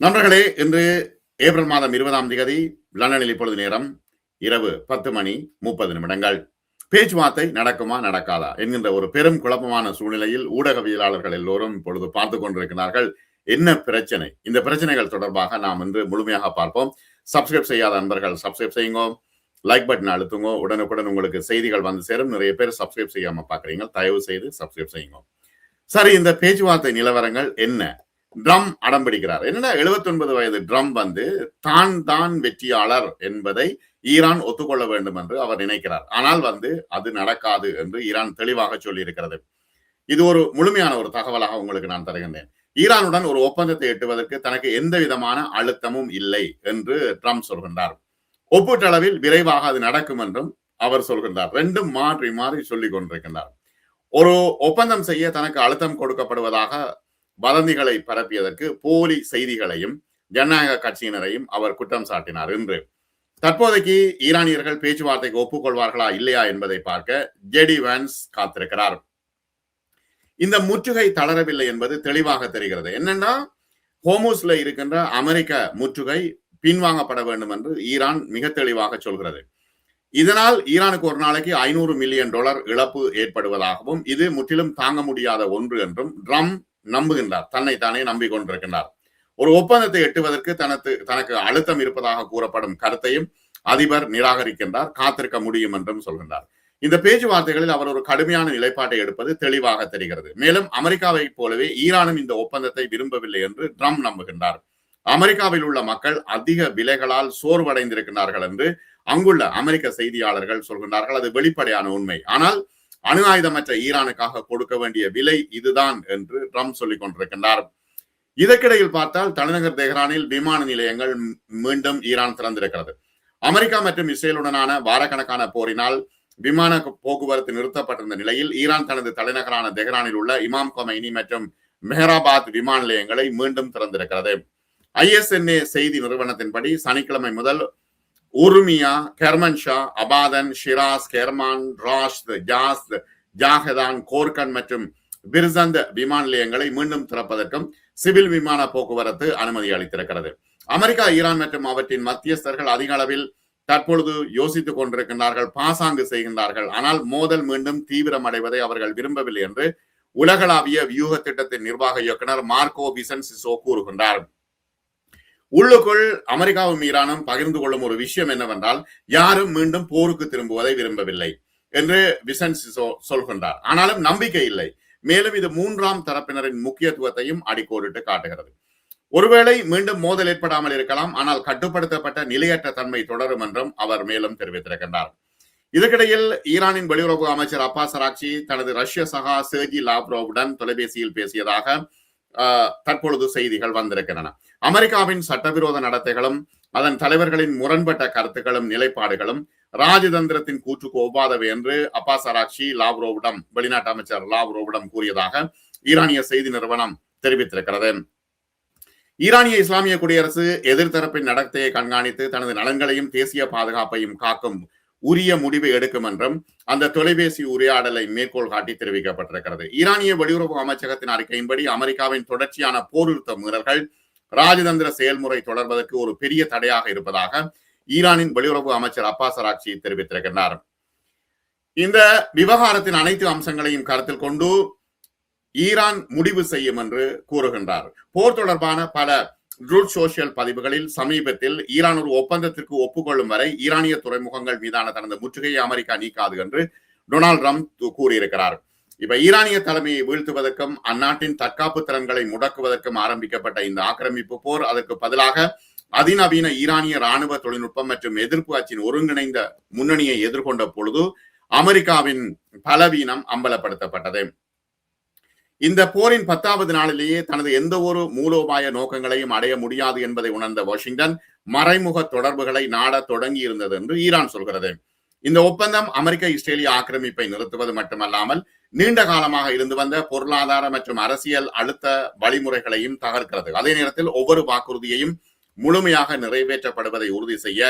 நண்பர்களே, இன்று ஏப்ரல் மாதம் 20ஆம் தேதி லண்டனில் இப்பொழுது நேரம் இரவு 10:30 பேச்சுவார்த்தை நடக்குமா நடக்காதா என்கின்ற ஒரு பெரும் குழப்பமான சூழ்நிலையில் ஊடகவியலாளர்கள் எல்லோரும் இப்பொழுது பார்த்து கொண்டிருக்கிறார்கள். என்ன பிரச்சனை? இந்த பிரச்சனைகள் தொடர்பாக நாம் இன்று முழுமையாக பார்ப்போம். சப்ஸ்கிரைப் செய்யாத நண்பர்கள் சப்ஸ்கிரைப் செய்யுங்க, லைக் பட்டன் அழுத்துங்க. உடனுக்குடன் உங்களுக்கு செய்திகள் வந்து சேரும். நிறைய பேர் சப்ஸ்கிரைப் செய்யாம பாக்குறீங்க, தயவு செய்து சப்ஸ்கிரைப் செய்யுங்க. சரி, இந்த பேச்சுவார்த்தை நிலவரங்கள் என்ன? ட்ரம் அடம் பிடிக்கிறார். என்னன்னா 79 வயது ட்ரம் தான் வெற்றியாளர் என்பதை ஈரான் ஒத்துக்கொள்ள வேண்டும் என்று அவர் நினைக்கிறார். ஆனால் அது நடக்காது என்று ஈரான் தெளிவாக சொல்லி இருக்கிறது. இது ஒரு முழுமையான ஒரு தகவலாக உங்களுக்கு நான் தருகின்றேன். ஈரானுடன் ஒரு ஒப்பந்தத்தை எட்டுவதற்கு தனக்கு எந்த விதமான அழுத்தமும் இல்லை என்று ட்ரம்ப் சொல்கின்றார். ஒப்பீட்டளவில் விரைவாக அது நடக்கும் என்றும் அவர் சொல்கின்றார். ரெண்டும் மாறி மாறி சொல்லிக் கொண்டிருக்கின்றார். ஒரு ஒப்பந்தம் செய்ய தனக்கு அழுத்தம் கொடுக்கப்படுவதாக வதந்திகளை பரப்பியதற்கு போலி செய்திகளையும் ஜனநாயக கட்சியினரையும் அவர் குற்றம் சாட்டினார். என்று தற்போதைக்கு ஈரானியர்கள் பேச்சுவார்த்தைக்கு ஒப்புக்கொள்வார்களா இல்லையா என்பதை பார்க்க ஜெடி வான்ஸ் காத்திருக்கிறார். இந்த முற்றுகை தளரவில்லை என்பது தெளிவாக தெரிகிறது. என்னன்னா, ஹோமூஸ்ல இருக்கின்ற அமெரிக்க முற்றுகை பின்வாங்கப்பட வேண்டும் என்று ஈரான் மிக தெளிவாக சொல்கிறது. இதனால் ஈரானுக்கு ஒரு நாளைக்கு $500 மில்லியன் இழப்பு ஏற்படுவதாகவும் இது முற்றிலும் தாங்க முடியாத ஒன்று என்றும் ட்ரம்ப் நம்புகின்றார். தன்னைத்தானே நம்பிக்கொண்டிருக்கின்றார். ஒரு ஒப்பந்தத்தை எட்டுவதற்கு தனக்கு அழுத்தம் இருப்பதாக கூறப்படும் கருத்தையும் அதிபர் நிராகரிக்கின்றார். காத்திருக்க முடியும் என்றும் சொல்கின்றார். இந்த பேச்சுவார்த்தைகளில் அவர் ஒரு கடுமையான நிலைப்பாட்டை எடுப்பது தெளிவாக தெரிகிறது. மேலும் அமெரிக்காவை போலவே ஈரானும் இந்த ஒப்பந்தத்தை விரும்பவில்லை என்று ட்ரம்ப் நம்புகின்றார். அமெரிக்காவில் உள்ள மக்கள் அதிக விலைகளால் சோர்வடைந்திருக்கிறார்கள் என்று அங்குள்ள அமெரிக்க செய்தியாளர்கள் சொல்கின்றார்கள். அது வெளிப்படையான உண்மை. ஆனால் அணு ஆயுதமற்ற ஈரானுக்காக கொடுக்க வேண்டிய விலை இதுதான் என்று ட்ரம்ப் சொல்லிக் கொண்டிருக்கின்றார். இதற்கிடையில் பார்த்தால் தலைநகர் தெஹ்ரானில் விமான நிலையங்கள் மீண்டும் ஈரான் திறந்திருக்கிறது. அமெரிக்கா மற்றும் இஸ்ரேலுடனான வாரக்கணக்கான போரினால் விமான போக்குவரத்து நிறுத்தப்பட்டிருந்த நிலையில் ஈரான் தனது தலைநகரான தெஹ்ரானில் உள்ள இமாம் கொமைனி மற்றும் மெஹராபாத் விமான நிலையங்களை மீண்டும் திறந்திருக்கிறது. ISNA செய்தி நிறுவனத்தின்படி சனிக்கிழமை முதல் உருமியா, கெர்மன்ஷா, அபாதன், ஷிராஸ், கெர்மான், ராஷ்த், ஜாஸ்த், ஜாஹதான், கோர்கன் மற்றும் பிர்சந்த் விமான நிலையங்களை மீண்டும் திறப்பதற்கும் சிவில் விமான போக்குவரத்து அனுமதி அளித்திருக்கிறது. அமெரிக்கா, ஈரான் மற்றும் அவற்றின் மத்தியஸ்தர்கள் அதிக அளவில் தற்பொழுது யோசித்துக் கொண்டிருக்கின்றார்கள், பாசாங்கு செய்கின்றார்கள். ஆனால் மோதல் மீண்டும் தீவிரம் அடைவதை அவர்கள் விரும்பவில்லை என்று உலகளாவிய வியூக திட்டத்தின் நிர்வாக இயக்குனர் மார்க்கோ விசன்சிசோ கூறுகின்றார். உள்ளுக்குள் அமெரிக்காவும் ஈரானும் பகிர்ந்து கொள்ளும் ஒரு விஷயம் என்னவென்றால், யாரும் மீண்டும் போருக்கு திரும்புவதை விரும்பவில்லை என்று விசன்சிசோ சொல்கின்றார். ஆனாலும் நம்பிக்கை இல்லை. மேலும் இது மூன்றாம் தரப்பினரின் முக்கியத்துவத்தையும் அடிக்கோடிட்டு காட்டுகிறது. ஒருவேளை மீண்டும் மோதல் ஏற்படாமல் இருக்கலாம், ஆனால் கட்டுப்படுத்தப்பட்ட நிலையற்ற தன்மை தொடரும் என்றும் அவர் மேலும் தெரிவித்திருக்கின்றார். இதற்கிடையில் ஈரானின் வெளியுறவு அமைச்சர் அப்பாஸ் அராக்சி தனது ரஷ்ய சகா செர்ஜி லாவ்ரோவுடன் தொலைபேசியில் பேசியதாக தற்பொழுது செய்திகள் வந்திருக்கின்றன. அமெரிக்காவின் சட்டவிரோத நடத்தைகளும் அதன் தலைவர்களின் முரண்பட்ட கருத்துக்களும் நிலைப்பாடுகளும் ராஜதந்திரத்தின் கூற்றுக்கு ஒவ்வாதவை என்று அப்பாஸ் அராக்சி வெளிநாட்டு அமைச்சர் லாவ்ரோவிடம் கூறியதாக ஈரானிய செய்தி நிறுவனம் தெரிவித்திருக்கிறது. ஈரானிய இஸ்லாமிய குடியரசு எதிர்த்தரப்பின் நடத்தையை கண்காணித்து தனது நலன்களையும் தேசிய பாதுகாப்பையும் காக்கும் உரிய முடிவை எடுக்கும் என்றும் அந்த தொலைபேசி உரையாடலை மேற்கோள் காட்டி தெரிவிக்கப்பட்டிருக்கிறது. ஈரானிய வெளியுறவு அமைச்சகத்தின் அறிக்கையின்படி அமெரிக்காவின் தொடர்ச்சியான போர்நிறுத்த மீறல்கள் ராஜதந்திர செயல்முறை தொடர்வதற்கு ஒரு பெரிய தடையாக இருப்பதாக ஈரானின் வெளியுறவு அமைச்சர் அப்பாஸ் அராக்சி தெரிவித்திருக்கிறார். இந்த விவகாரத்தின் அனைத்து அம்சங்களையும் கருத்தில் கொண்டு ஈரான் முடிவு செய்யும் என்று கூறுகின்றார். போர் தொடர்பான பல ட்ரூத் சோசியல் பதிவுகளில் சமீபத்தில் ஈரான் ஒரு ஒப்பந்தத்திற்கு ஒப்புக்கொள்ளும் வரை ஈரானிய துறைமுகங்கள் மீதான தனது முற்றுகையை அமெரிக்கா நீக்காது என்று டொனால்ட் ட்ரம்ப் கூறியிருக்கிறார். இப்ப ஈரானிய தலைமையை வீழ்த்துவதற்கும் அந்நாட்டின் தற்காப்பு திறன்களை முடக்குவதற்கும் ஆரம்பிக்கப்பட்ட இந்த ஆக்கிரமிப்பு போர் அதற்கு பதிலாக அதிநவீன ஈரானிய ராணுவ தொழில்நுட்பம் மற்றும் எதிர்ப்பு அச்சின் ஒருங்கிணைந்த முன்னணியை எதிர்கொண்ட பொழுது அமெரிக்காவின் பலவீனம் அம்பலப்படுத்தப்பட்டது. இந்த போரின் 10வது நாளிலேயே தனது எந்த ஒரு மூலோபாய நோக்கங்களையும் அடைய முடியாது என்பதை உணர்ந்த வாஷிங்டன் மறைமுக தொடர்புகளை நாட தொடங்கி இருந்தது என்று ஈரான் சொல்கிறது. இந்த ஒப்பந்தம் அமெரிக்க இஸ்ரேலிய ஆக்கிரமிப்பை நிறுத்துவது மட்டுமல்லாமல் நீண்ட காலமாக இருந்து வந்த பொருளாதார மற்றும் அரசியல் அழுத்த வழிமுறைகளையும் தகர்க்கிறது. அதே நேரத்தில் ஒவ்வொரு வாக்குறுதியையும் முழுமையாக நிறைவேற்றப்படுவதை உறுதி செய்ய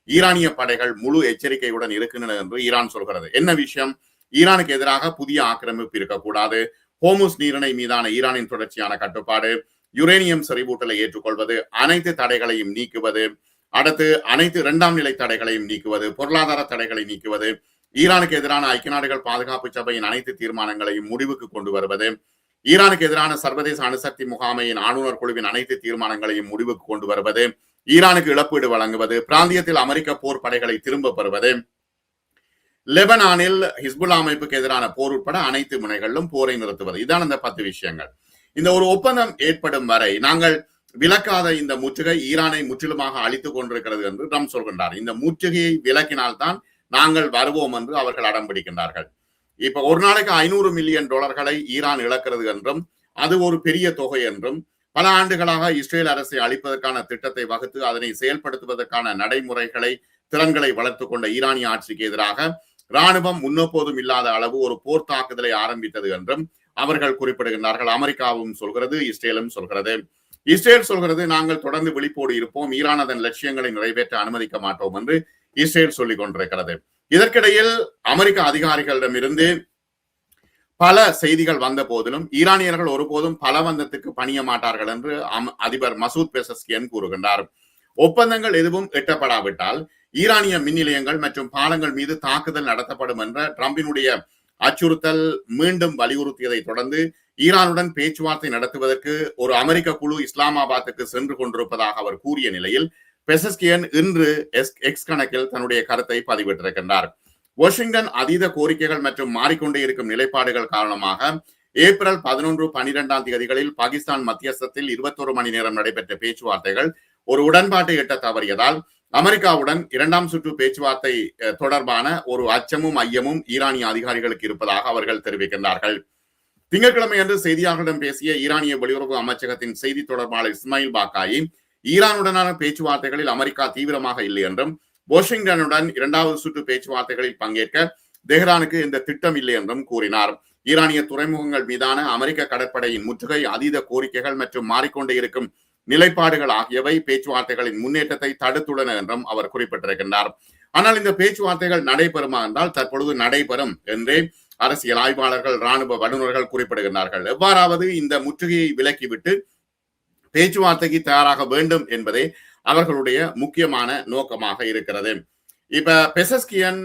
ஈரானிய படைகள் முழு எச்சரிக்கையுடன் இருக்கின்றன என்று ஈரான் சொல்கிறது. என்ன விஷயம்? ஈரானுக்கு எதிராக புதிய ஆக்கிரமிப்பு இருக்கக்கூடாது, ஹோமுஸ் நீரிணை மீதான ஈரானின் தொடர்ச்சியான கட்டுப்பாடு, யுரேனியம் செறிவூட்டலை ஏற்றுக்கொள்வது, அனைத்து தடைகளையும் நீக்குவது, அடுத்து அனைத்து இரண்டாம் நிலை தடைகளையும் நீக்குவது, பொருளாதார தடைகளை நீக்குவது, ஈரானுக்கு எதிரான ஐக்கிய நாடுகள் பாதுகாப்பு சபையின் அனைத்து தீர்மானங்களையும் முடிவுக்கு கொண்டு வருவது, ஈரானுக்கு எதிரான சர்வதேச அணுசக்தி முகாமையின் ஆளுநர் குழுவின் அனைத்து தீர்மானங்களையும் முடிவுக்கு கொண்டு வருவது, ஈரானுக்கு இழப்பீடு வழங்குவது, பிராந்தியத்தில் அமெரிக்க போர் படைகளை திரும்ப பெறுவது, லெபனானில் ஹிஸ்புல்லா அமைப்புக்கு எதிரான போர் உட்பட அனைத்து முனைகளிலும் போரை நிறுத்துவது. இதான் அந்த 10 விஷயங்கள். இந்த ஒரு ஒப்பந்தம் ஏற்படும் வரை நாங்கள் விலக்காத இந்த முற்றுகை ஈரானை முற்றிலுமாக அழித்துக் கொண்டிருக்கிறது என்று ட்ரம்ப் சொல்கின்றார். இந்த முற்றுகையை விலக்கினால்தான் நாங்கள் வருவோம் என்று அவர்கள் அடம் பிடிக்கின்றார்கள். இப்ப ஒரு நாளைக்கு $500 மில்லியன் ஈரான் இழக்கிறது என்றும் அது ஒரு பெரிய தொகை என்றும் பல ஆண்டுகளாக இஸ்ரேல் அரசை அழிப்பதற்கான திட்டத்தை வகுத்து அதனை செயல்படுத்துவதற்கான நடைமுறைகளை திறன்களை வளர்த்துக் கொண்ட ஈரானிய ஆட்சிக்கு எதிராக ராணுவம் முன்னெப்போதும் இல்லாத அளவு ஒரு போர் தாக்குதலை ஆரம்பித்தது என்றும் அவர்கள் குறிப்பிடுகின்றார்கள். அமெரிக்காவும் சொல்கிறது, இஸ்ரேலும் சொல்கிறது. இஸ்ரேல் சொல்கிறது, நாங்கள் தொடர்ந்து விழிப்போடு இருப்போம், ஈரான் அதன் லட்சியங்களை நிறைவேற்ற அனுமதிக்க மாட்டோம் என்று இஸ்ரேல் சொல்லிக் கொண்டிருக்கிறது. இதற்கிடையில் அமெரிக்க அதிகாரிகளிடமிருந்து பல செய்திகள் வந்த போதிலும் ஈரானியர்கள் ஒருபோதும் பலவந்தத்துக்கு பணிய மாட்டார்கள் என்று அதிபர் மசூத் பெசஸ்கியன் கூறுகின்றார். ஒப்பந்தங்கள் எதுவும் எட்டப்படாவிட்டால் ஈரானிய மின் நிலையங்கள் மற்றும் பாலங்கள் மீது தாக்குதல் நடத்தப்படும் என்ற ட்ரம்பினுடைய அச்சுறுத்தல் மீண்டும் வலியுறுத்தியதை தொடர்ந்து ஈரானுடன் பேச்சுவார்த்தை நடத்துவதற்கு ஒரு அமெரிக்க குழு இஸ்லாமாபாத்துக்கு சென்று கொண்டிருப்பதாக அவர் கூறிய நிலையில் பெசஸ்கியன் இன்று எக்ஸ் கணக்கில் தன்னுடைய கருத்தை பதிவிட்டிருக்கின்றார். வாஷிங்டன் அதீத கோரிக்கைகள் மற்றும் மாறிக்கொண்டே இருக்கும் நிலைப்பாடுகள் காரணமாக ஏப்ரல் 11-12 தேதிகளில் பாகிஸ்தான் மத்தியஸ்தத்தில் 21 மணி நேரம் நடைபெற்ற பேச்சுவார்த்தைகள் ஒரு உடன்பாட்டை எட்ட தவறியதால் அமெரிக்காவுடன் 2ஆம் சுற்று பேச்சுவார்த்தை தொடர்பான ஒரு அச்சமும் ஐயமும் ஈரானிய அதிகாரிகளுக்கு இருப்பதாக அவர்கள் தெரிவிக்கின்றார்கள். திங்கட்கிழமை அன்று செய்தியாளர்களிடம் பேசிய ஈரானிய வெளியுறவு அமைச்சகத்தின் செய்தி தொடர்பாளர் இஸ்மாயில் பாக்காயி ஈரானுடனான பேச்சுவார்த்தைகளில் அமெரிக்கா தீவிரமாக இல்லை என்றும் வாஷிங்டனுடன் 2வது சுற்று பேச்சுவார்த்தைகளில் பங்கேற்க தெஹ்ரானுக்கு இந்த திட்டம் இல்லை என்றும் கூறினார். ஈரானிய துறைமுகங்கள் மீதான அமெரிக்க கடற்படையின் முற்றுகை, அதீத கோரிக்கைகள் மற்றும் மாறிக்கொண்டே இருக்கும் நிலைப்பாடுகள் ஆகியவை பேச்சுவார்த்தைகளின் முன்னேற்றத்தை தடுத்துள்ளன என்றும் அவர் குறிப்பிட்டிருக்கின்றார். ஆனால் இந்த பேச்சுவார்த்தைகள் நடைபெறுமா என்றால் தற்பொழுது நடைபெறும் என்றே அரசியல் ஆய்வாளர்கள், ராணுவ வல்லுநர்கள் குறிப்பிடுகின்றார்கள். எவ்வாறாவது இந்த முற்றுகையை விலக்கிவிட்டு பேச்சுவார்த்தைக்கு தயாராக வேண்டும் என்பதே அவர்களுடைய முக்கியமான நோக்கமாக இருக்கிறது. இப்ப பெசஸ்கியன்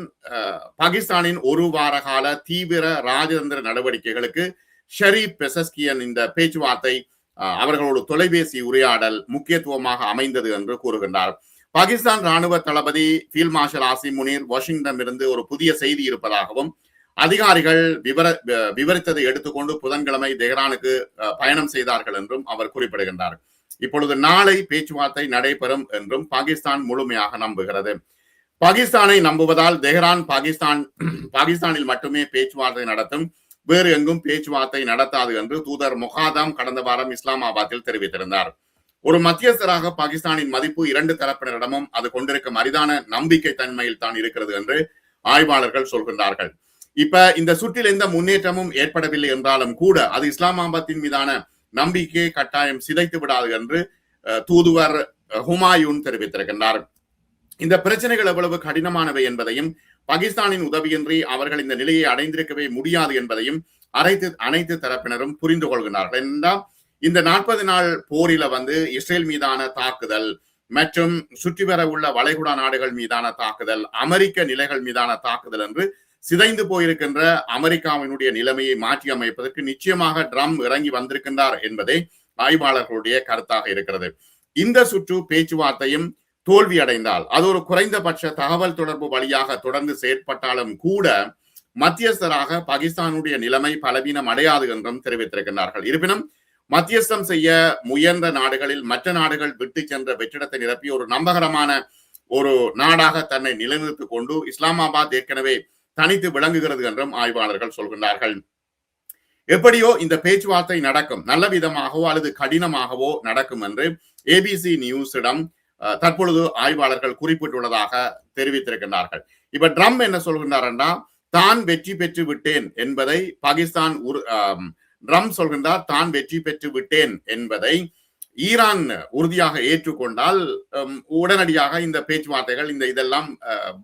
பாகிஸ்தானின் ஒரு வார கால தீவிர ராஜதந்திர நடவடிக்கைகளுக்கு ஷரீப் பெசஸ்கியன் இந்த பேச்சுவார்த்தை அவர்களோட தொலைபேசி உரையாடல் முக்கியத்துவமாக அமைந்தது என்று கூறுகின்றார். பாகிஸ்தான் ராணுவ தளபதி ஃபீல்ட் மார்ஷல் ஆசிம் முனீர் வாஷிங்டனிலிருந்து ஒரு புதிய செய்தி இருப்பதாகவும் அதிகாரிகள் விவரித்ததை எடுத்துக்கொண்டு புதன்கிழமை தெஹ்ரானுக்கு பயணம் செய்தார்கள் என்றும் அவர் குறிப்பிடுகின்றார். இப்பொழுது நாளை பேச்சுவார்த்தை நடைபெறும் என்றும் பாகிஸ்தான் முழுமையாக நம்புகிறது. பாகிஸ்தானை நம்புவதால் தெஹ்ரான் பாகிஸ்தானில் மட்டுமே பேச்சுவார்த்தை நடத்தும், வேறு எங்கும் பேச்சுவார்த்தை நடத்தாது என்று தூதர் முகாதாம் கடந்த வாரம் இஸ்லாமாபாத்தில் தெரிவித்திருந்தார். ஒரு மத்தியஸ்தராக பாகிஸ்தானின் மதிப்பு 2 தரப்பினரிடமும் அது கொண்டிருக்கும் அரிதான நம்பிக்கை தன்மையில் தான் இருக்கிறது என்று ஆய்வாளர்கள் சொல்கின்றார்கள். இப்ப இந்த சுற்றில் எந்த முன்னேற்றமும் ஏற்படவில்லை என்றாலும் கூட அது இஸ்லாமாபாத்தின் மீதான நம்பிக்கையை கட்டாயம் சிதைத்து விடாது என்று தூதுவர் ஹுமாயூன் தெரிவித்திருக்கின்றார். இந்த பிரச்சனைகள் எவ்வளவு கடினமானவை என்பதையும் பாகிஸ்தானின் உதவியின்றி அவர்கள் இந்த நிலையை அடைந்திருக்கவே முடியாது என்பதையும் அனைத்து தரப்பினரும் புரிந்து கொள்கிறார்கள். என்றால் இந்த 40 நாள் போரில இஸ்ரேல் மீதான தாக்குதல் மற்றும் சுற்றி வர உள்ள வளைகுடா நாடுகள் மீதான தாக்குதல், அமெரிக்க நிலைகள் மீதான தாக்குதல் என்று சிதைந்து போயிருக்கின்ற அமெரிக்காவினுடைய நிலைமையை மாற்றி அமைப்பதற்கு நிச்சயமாக ட்ரம்ப் இறங்கி வந்திருக்கின்றார் என்பதே ஆய்வாளர்களுடைய கருத்தாக இருக்கிறது. இந்த சுற்று பேச்சுவார்த்தையும் தோல்வி அடைந்தால் அது ஒரு குறைந்தபட்ச தகவல் தொடர்பு வழியாக தொடர்ந்து செயற்பட்டாலும் கூட மத்தியஸ்தராக பாகிஸ்தானுடைய நிலைமை பலவீனம் அடையாது என்றும் தெரிவித்திருக்கின்றார்கள். இருப்பினும் மத்தியஸ்தம் செய்ய முயன்ற நாடுகளில் மற்ற நாடுகள் விட்டு சென்ற வெற்றிடத்தை நிரப்பி ஒரு நம்பகரமான ஒரு நாடாக தன்னை நிலைநிறுத்திக் கொண்டு இஸ்லாமாபாத் ஏற்கனவே தனித்து விளங்குகிறது என்றும் ஆய்வாளர்கள் சொல்கின்றார்கள். எப்படியோ இந்த பேச்சுவார்த்தை நடக்கும், நல்ல விதமாகவோ அல்லது கடினமாகவோ நடக்கும் என்று ஏபிசி நியூஸிடம் தற்பொழுது ஆய்வாளர்கள் குறிப்பிட்டுள்ளதாக தெரிவித்திருக்கின்றார்கள். இப்ப ட்ரம்ப் என்ன சொல்கின்றார் என்றால், தான் வெற்றி பெற்று விட்டேன் என்பதை பாகிஸ்தான் ட்ரம்ப் சொல்கின்றார், தான் வெற்றி பெற்று விட்டேன் என்பதை ஈரான் உறுதியாக ஏற்றுக்கொண்டால் உடனடியாக இந்த பேச்சுவார்த்தைகள் இதெல்லாம்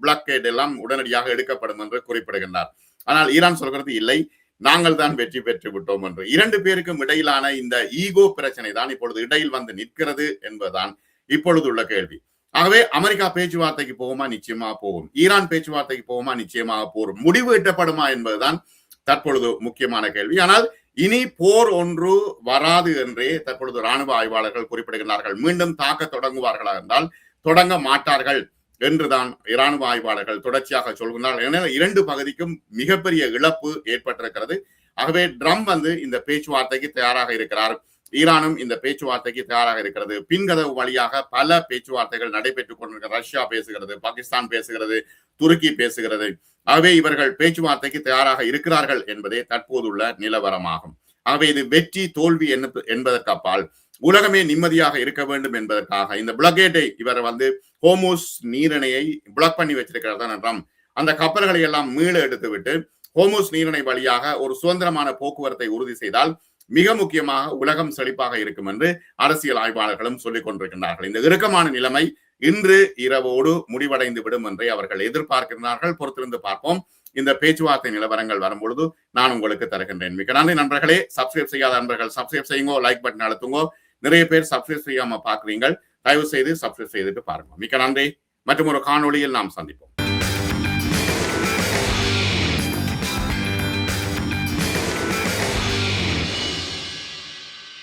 பிளாக்கேட் எல்லாம் உடனடியாக எடுக்கப்படும் என்று குறிப்பிடுகின்றார். ஆனால் ஈரான் சொல்கிறது இல்லை, நாங்கள் தான் வெற்றி பெற்று விட்டோம் என்று. இரண்டு பேருக்கும் இடையிலான இந்த ஈகோ பிரச்சனை தான் இப்பொழுது இடையில் வந்து நிற்கிறது என்பதுதான் இப்பொழுது உள்ள கேள்வி. ஆகவே அமெரிக்கா பேச்சுவார்த்தைக்கு போகுமா? நிச்சயமாக போகும். ஈரான் பேச்சுவார்த்தைக்கு போகுமா? நிச்சயமாக போகும். முடிவு எட்டப்படுமா என்பதுதான் தற்பொழுது முக்கியமான கேள்வி. ஆனால் இனி போர் ஒன்று வராது என்றே தற்பொழுது ராணுவ ஆய்வாளர்கள் குறிப்பிடுகிறார்கள். மீண்டும் தாக்க தொடங்குவார்களா என்றால் தொடங்க மாட்டார்கள் என்றுதான் இராணுவ ஆய்வாளர்கள் தொடர்ச்சியாக சொல்கிறார்கள். ஏனென்றால் இரண்டு பகுதிக்கும் மிகப்பெரிய இழப்பு ஏற்பட்டிருக்கிறது. ஆகவே ட்ரம்ப் இந்த பேச்சுவார்த்தைக்கு தயாராக இருக்கிறார். ஈரானும் இந்த பேச்சுவார்த்தைக்கு தயாராக இருக்கிறது. பின்கதவு வழியாக பல பேச்சுவார்த்தைகள் நடைபெற்றுக் கொண்டிருக்கிறது. ரஷ்யா பேசுகிறது, பாகிஸ்தான் பேசுகிறது, துருக்கி பேசுகிறது. ஆகவே இவர்கள் பேச்சுவார்த்தைக்கு தயாராக இருக்கிறார்கள் என்பதே தற்போதுள்ள நிலவரமாகும். ஆகவே இது வெற்றி தோல்வி என்பதற்கு அப்பால் உலகமே நிம்மதியாக இருக்க வேண்டும் என்பதற்காக இந்த பிளக்கேட்டை இவர் ஹோமூஸ் நீரிணையை பிளாக் பண்ணி வச்சிருக்கிறார் என்றால் அந்த கப்பல்களை எல்லாம் மீள எடுத்துவிட்டு ஹோமூஸ் நீரிணை வழியாக ஒரு சுதந்திரமான போக்குவரத்தை உறுதி செய்தால் மிக முக்கியமாக உலகம் செழிப்பாக இருக்கும் என்று அரசியல் ஆய்வாளர்களும் சொல்லிக் கொண்டிருக்கின்றார்கள். இந்த இறுக்கமான நிலைமை இன்று இரவோடு முடிவடைந்து விடும் என்றே அவர்கள் எதிர்பார்க்கிறார்கள். பொறுத்திருந்து பார்ப்போம். இந்த பேச்சுவார்த்தை நிலவரங்கள் வரும்பொழுது நான் உங்களுக்கு தருகின்றேன். மிக நன்றி நண்பர்களே. சப்ஸ்கிரைப் செய்யாத நண்பர்கள் சப்ஸ்கிரைப் செய்யுங்க, லைக் பட்டன் அழுத்துங்க. நிறைய பேர் சப்ஸ்கிரைப் செய்யாம பாக்குறீங்க. தயவு செய்து சப்ஸ்கிரைப் செய்துட்டு பாருங்க. மிக நன்றி. மற்றும் ஒரு காணொளியில் நாம் சந்திப்போம்.